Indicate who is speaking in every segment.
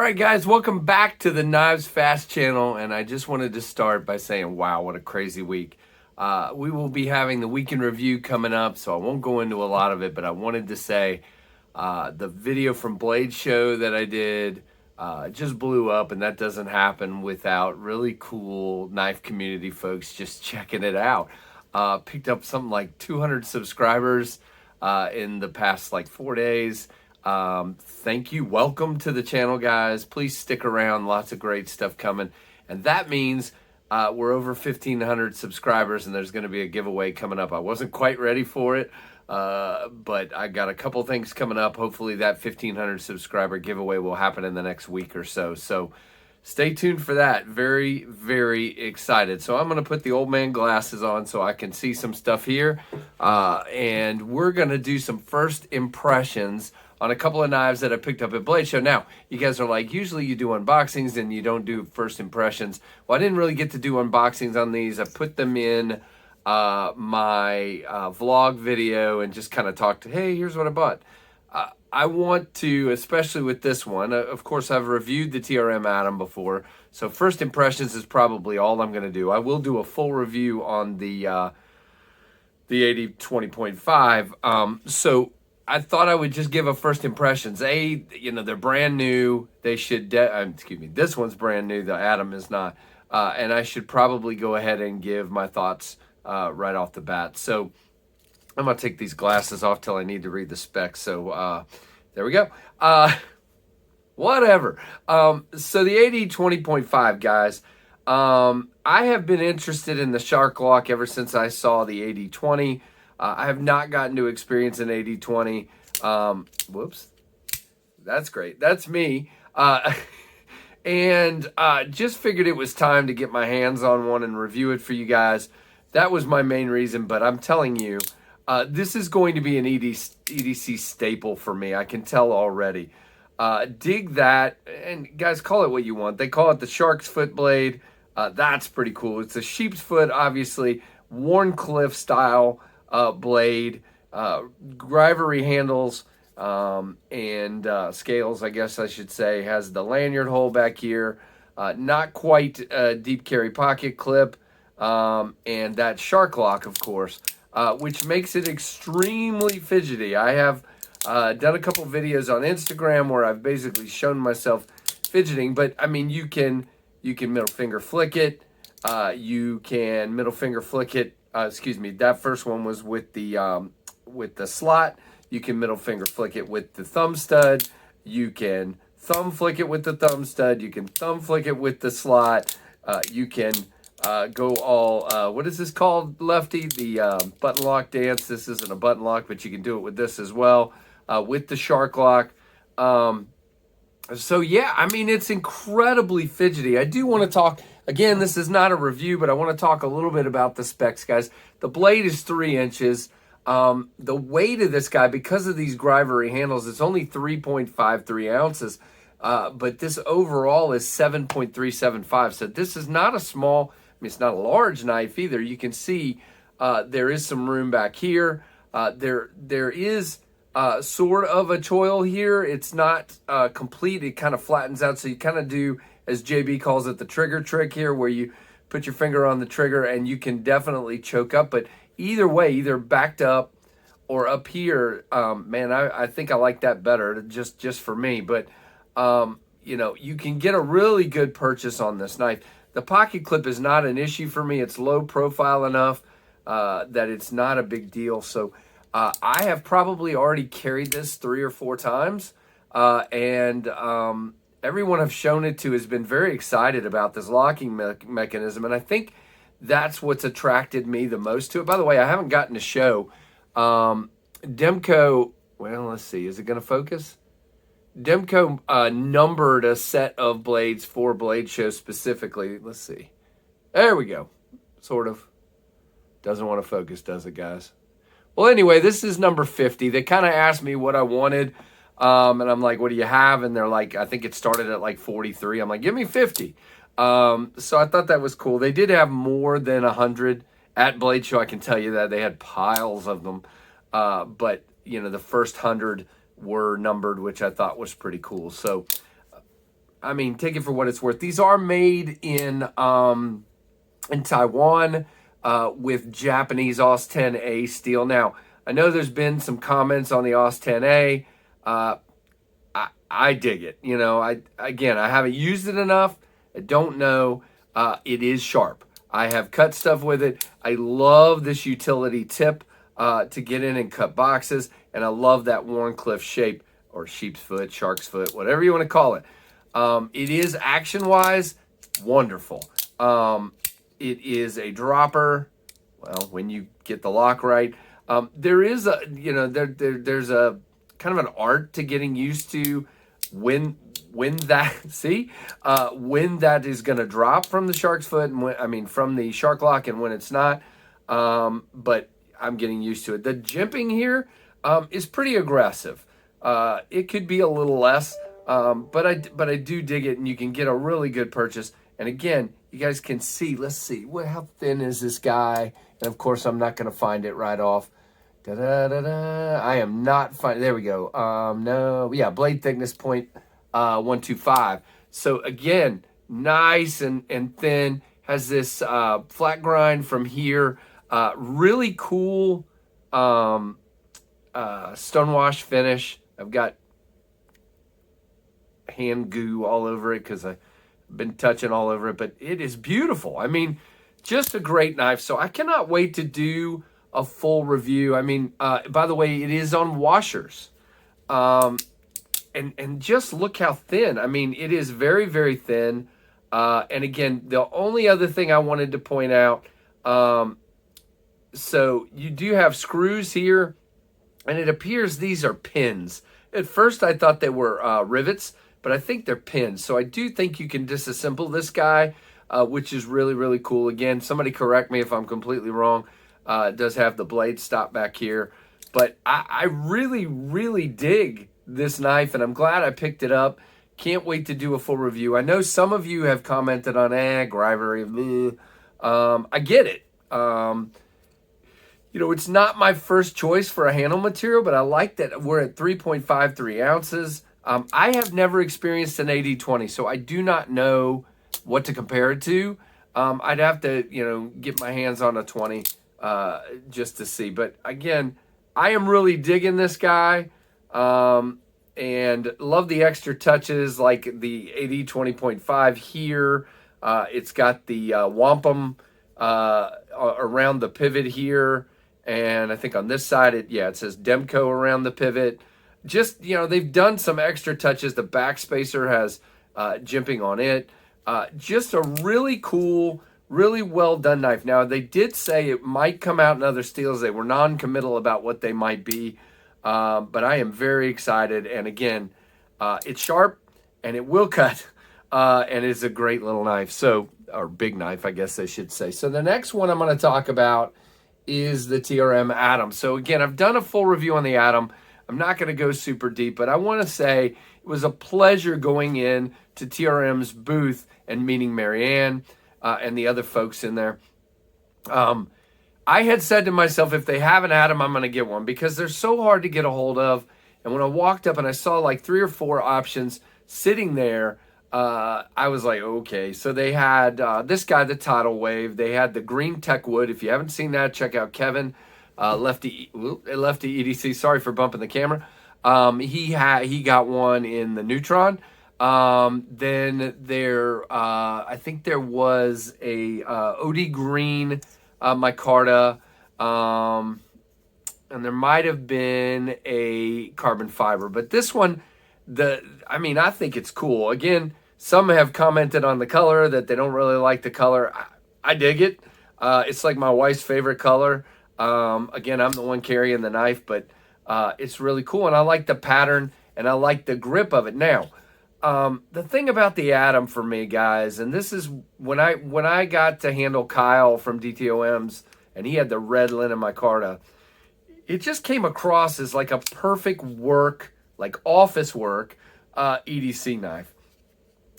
Speaker 1: All right, guys, welcome back to the KnivesFAST channel, and I just wanted to start by saying, wow, what a crazy week. We will be having the weekend review coming up, so I won't go into a lot of it, but I wanted to say the video from Bladeshow that I did just blew up, and that doesn't happen without really cool knife community folks just checking it out. Picked up something like 200 subscribers in the past 4 days. Thank you. Welcome to the channel, guys. Please stick around. Lots of great stuff coming. And that means we're over 1,500 subscribers, and there's going to be a giveaway coming up. I wasn't quite ready for it, but I got a couple things coming up. Hopefully that 1,500 subscriber giveaway will happen in the next week or so. So stay tuned for that. Very, very excited. So I'm going to put the old man glasses on so I can see some stuff here. And we're going to do some first impressions on a couple of knives that I picked up at Bladeshow. Now, you guys are like, usually you do unboxings and you don't do first impressions. Well, I didn't really get to do unboxings on these. I put them in my vlog video and just kind of talked, hey, here's what I bought. I want to, especially with this one, of course, I've reviewed the TRM Atom before, so first impressions is probably all I'm going to do. I will do a full review on the AD20.5. So I thought I would just give a first impressions. They're brand new. They should, excuse me, this one's brand new. The Atom is not. And I should probably go ahead and give my thoughts right off the bat. So I'm going to take these glasses off till I need to read the specs. So there we go. Whatever. So the AD20.5, guys, I have been interested in the Shark Lock ever since I saw the AD20. I have not gotten to experience an AD20. Whoops. That's great. That's me. And just figured it was time to get my hands on one and review it for you guys. That was my main reason, but I'm telling you, this is going to be an EDC staple for me. I can tell already. Dig that. And guys, call it what you want. They call it the Sharksfoot blade. That's pretty cool. It's a sheep's foot, obviously, Warncliffe style blade, grivery handles, and scales, I guess I should say. Has the lanyard hole back here. Not quite a deep carry pocket clip. And that Shark Lock, of course, which makes it extremely fidgety. I have done a couple videos on Instagram where I've basically shown myself fidgeting, but I mean, you can middle finger flick it. You can middle finger flick it. Excuse me, that first one was with the slot. You can middle finger flick it with the thumb stud. You can thumb flick it with the thumb stud. You can thumb flick it with the slot. You can go all, what is this called, Lefty? The button lock dance. This isn't a button lock, but you can do it with this as well, with the Shark Lock. So yeah, I mean, it's incredibly fidgety. I do want to talk, again, this is not a review, but I want to talk a little bit about the specs, guys. The blade is 3 inches. The weight of this guy, because of these grivery handles, it's only 3.53 ounces. But this overall is 7.375. So this is not a small, I mean, it's not a large knife either. You can see there is some room back here. There is sort of a choil here. It's not complete. It kind of flattens out. So you kind of do, as JB calls it, the trigger trick here, where you put your finger on the trigger and you can definitely choke up. But either way, either backed up or up here, man, I think I like that better, just for me. But you can get a really good purchase on this knife. The pocket clip is not an issue for me. It's low profile enough that it's not a big deal. So I have probably already carried this 3 or 4 times, and everyone I've shown it to has been very excited about this locking mechanism, and I think that's what's attracted me the most to it. By the way, I haven't gotten to show Demko. Well, let's see. Is it going to focus? Demko numbered a set of blades for Bladeshow specifically. Let's see. There we go. Sort of. Doesn't want to focus, does it, guys? Well, anyway, this is number 50. They kind of asked me what I wanted, and I'm like, what do you have? And they're like, I think it started at 43. I'm like, give me 50. So I thought that was cool. They did have more than 100 at Bladeshow. I can tell you that. They had piles of them. But, the first 100 were numbered, which I thought was pretty cool. So I mean, take it for what it's worth. These are made in Taiwan with Japanese AUS 10A steel. Now, I know there's been some comments on the AUS 10A. I dig it. You know, I haven't used it enough. I don't know. It is sharp. I have cut stuff with it. I love this utility tip to get in and cut boxes, and I love that Warncliffe shape, or sheep's foot, shark's foot, whatever you want to call it. It is action-wise wonderful. It is a dropper. Well, when you get the lock right, there is a, you know, there's a kind of an art to getting used to when that when that is going to drop from the shark's foot, and when, from the shark lock, and when it's not. But I'm getting used to it. The jimping here is pretty aggressive. It could be a little less, but I do dig it, and you can get a really good purchase. And again, you guys can see. Let's see, how thin is this guy? And of course, I'm not going to find it right off. I am not finding. There we go. No, yeah, blade thickness 0.125. So again, nice and thin. Has this flat grind from here. Really cool stonewash finish. I've got hand goo all over it because I've been touching all over it, but it is beautiful. I mean, just a great knife. So I cannot wait to do a full review. I mean, by the way, it is on washers. And just look how thin. I mean, it is very, very thin. And again, the only other thing I wanted to point out, so you do have screws here, and it appears these are pins. At first, I thought they were rivets, but I think they're pins. So I do think you can disassemble this guy, which is really, really cool. Again, somebody correct me if I'm completely wrong. It does have the blade stop back here. But I really, really dig this knife, and I'm glad I picked it up. Can't wait to do a full review. I know some of you have commented on, Grivery. I get it. You know, it's not my first choice for a handle material, but I like that we're at 3.53 ounces. I have never experienced an AD20, so I do not know what to compare it to. I'd have to, you know, get my hands on a 20 just to see. But again, I am really digging this guy, and love the extra touches like the AD20.5 here. It's got the wampum around the pivot here. And I think on this side, it says Demko around the pivot. Just, you know, they've done some extra touches. The backspacer has jimping on it. Just a really cool, really well done knife. Now, they did say it might come out in other steels. They were non-committal about what they might be. But I am very excited. And again, it's sharp and it will cut. And it's a great little knife. So, or big knife, I guess I should say. So the next one I'm going to talk about is the TRM Atom. So again, I've done a full review on the Atom. I'm not going to go super deep, but I want to say it was a pleasure going in to TRM's booth and meeting Marianne and the other folks in there. I had said to myself, if they have an Atom, I'm going to get one because they're so hard to get a hold of. And when I walked up and I saw like 3 or 4 options sitting there, I was like, okay. So they had this guy, the Tidal Wave. They had the green tech wood. If you haven't seen that, check out Kevin, Lefty EDC. Sorry for bumping the camera. He got one in the Neutron. Then there, I think there was a OD green micarta, and there might have been a carbon fiber. But this one, I think it's cool. Again, some have commented on the color that they don't really like the color. I dig it. It's like my wife's favorite color. Again, I'm the one carrying the knife, but it's really cool. And I like the pattern and I like the grip of it. Now, the thing about the Atom for me, guys, and this is when I got to handle Kyle from DTOM's and he had the red linen micarta, it just came across as like a perfect work, like office work, EDC knife.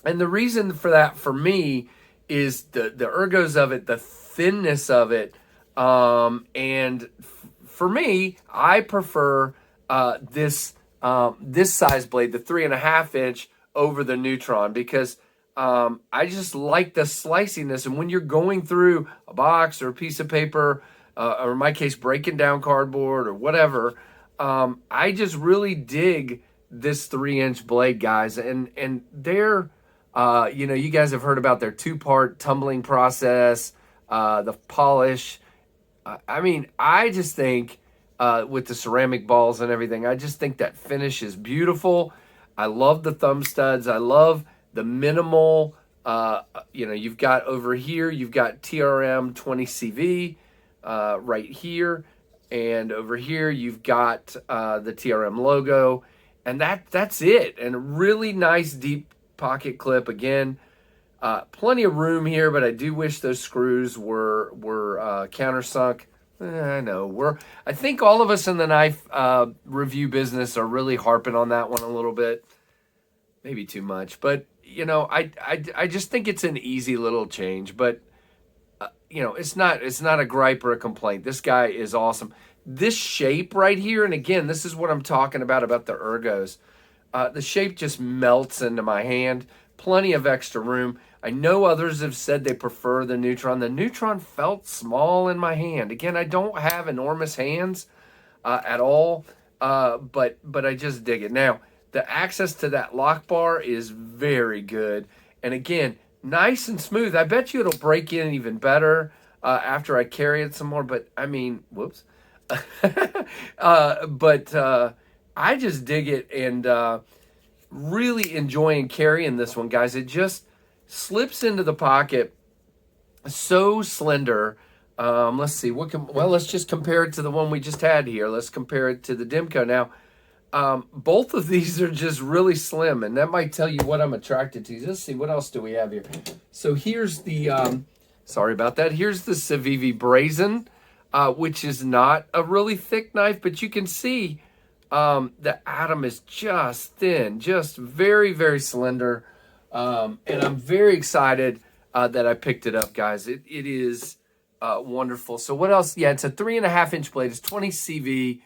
Speaker 1: And the reason for that for me is the ergos of it, the thinness of it. And for me, I prefer this size blade, the 3.5 inch over the Neutron because I just like the sliciness. And when you're going through a box or a piece of paper, or in my case, breaking down cardboard or whatever, I just really dig this 3-inch blade, guys. And they're, you guys have heard about their 2-part tumbling process, the polish. I mean, I just think with the ceramic balls and everything, I just think that finish is beautiful. I love the thumb studs. I love the minimal, you've got over here, you've got TRM 20CV right here. And over here, you've got the TRM logo. And that's it. And a really nice deep pocket clip. Again, plenty of room here, but I do wish those screws were countersunk. I know I think all of us in the knife review business are really harping on that one a little bit, maybe too much. But I just think it's an easy little change. But it's not a gripe or a complaint. This guy is awesome. This shape right here, and again, this is what I'm talking about the ergos. The shape just melts into my hand. Plenty of extra room. I know others have said they prefer the Neutron. The Neutron felt small in my hand. Again, I don't have enormous hands at all, but I just dig it. Now, the access to that lock bar is very good. And again, nice and smooth. I bet you it'll break in even better after I carry it some more. But, I mean, whoops. I just dig it and really enjoying carrying this one, guys. It just slips into the pocket, so slender. Let's see, let's just compare it to the one we just had here. Let's compare it to the Demko. Now, both of these are just really slim, and that might tell you what I'm attracted to. Let's see, what else do we have here? So here's the, sorry about that. Here's the Civivi Brazen, which is not a really thick knife, but you can see the Atom is just thin, just very, very slender. And I'm very excited that I picked it up, guys. It is wonderful. So what else? Yeah, it's a 3.5-inch blade. It's 20 CV.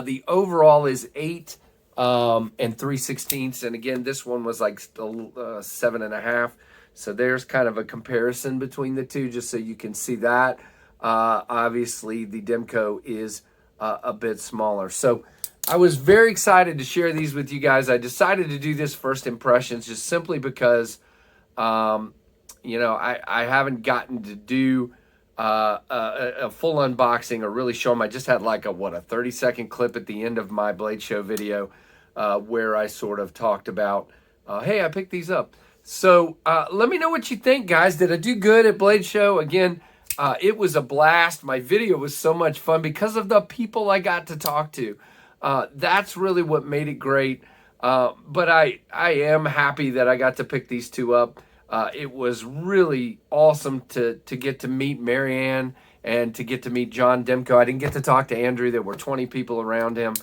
Speaker 1: The overall is 8 and 3/16. And again, this one was like 7.5. So there's kind of a comparison between the two, just so you can see that. Obviously, the Demko is a bit smaller. So I was very excited to share these with you guys. I decided to do this first impressions just simply because, I haven't gotten to do a full unboxing or really show them. I just had like a 30-second clip at the end of my Bladeshow video where I sort of talked about, hey, I picked these up. So let me know what you think, guys. Did I do good at Bladeshow? Again, it was a blast. My video was so much fun because of the people I got to talk to. That's really what made it great. But I am happy that I got to pick these two up. It was really awesome to get to meet Marianne and to get to meet John Demko. I didn't get to talk to Andrew. There were 20 people around him.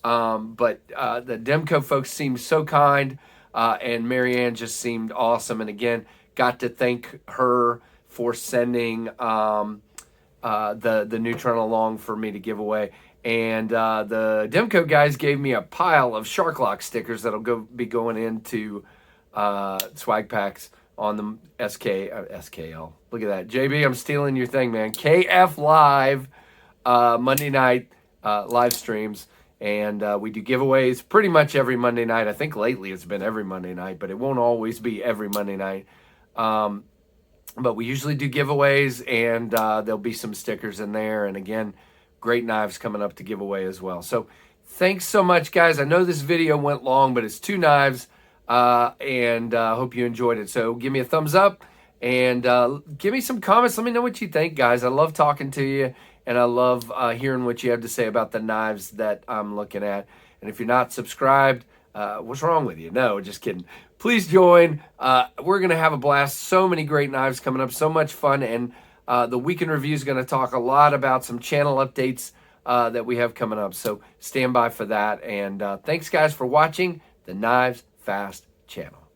Speaker 1: But the Demko folks seemed so kind, and Marianne just seemed awesome. And again, got to thank her for sending the Neutron along for me to give away. And the Demko guys gave me a pile of Shark Lock stickers that'll be going into swag packs on the SKL. Look at that. JB, I'm stealing your thing, man. KF Live, Monday night live streams. And we do giveaways pretty much every Monday night. I think lately it's been every Monday night, but it won't always be every Monday night. But we usually do giveaways, and there'll be some stickers in there. And again, great knives coming up to give away as well. So thanks so much, guys. I know this video went long, but it's 2 knives, and hope you enjoyed it. So give me a thumbs up, and give me some comments. Let me know what you think, guys. I love talking to you, and I love hearing what you have to say about the knives that I'm looking at. And if you're not subscribed, what's wrong with you? No, just kidding. Please join. We're going to have a blast. So many great knives coming up. So much fun. And the Weekend Review is going to talk a lot about some channel updates that we have coming up. So stand by for that. And thanks, guys, for watching the KnivesFAST channel.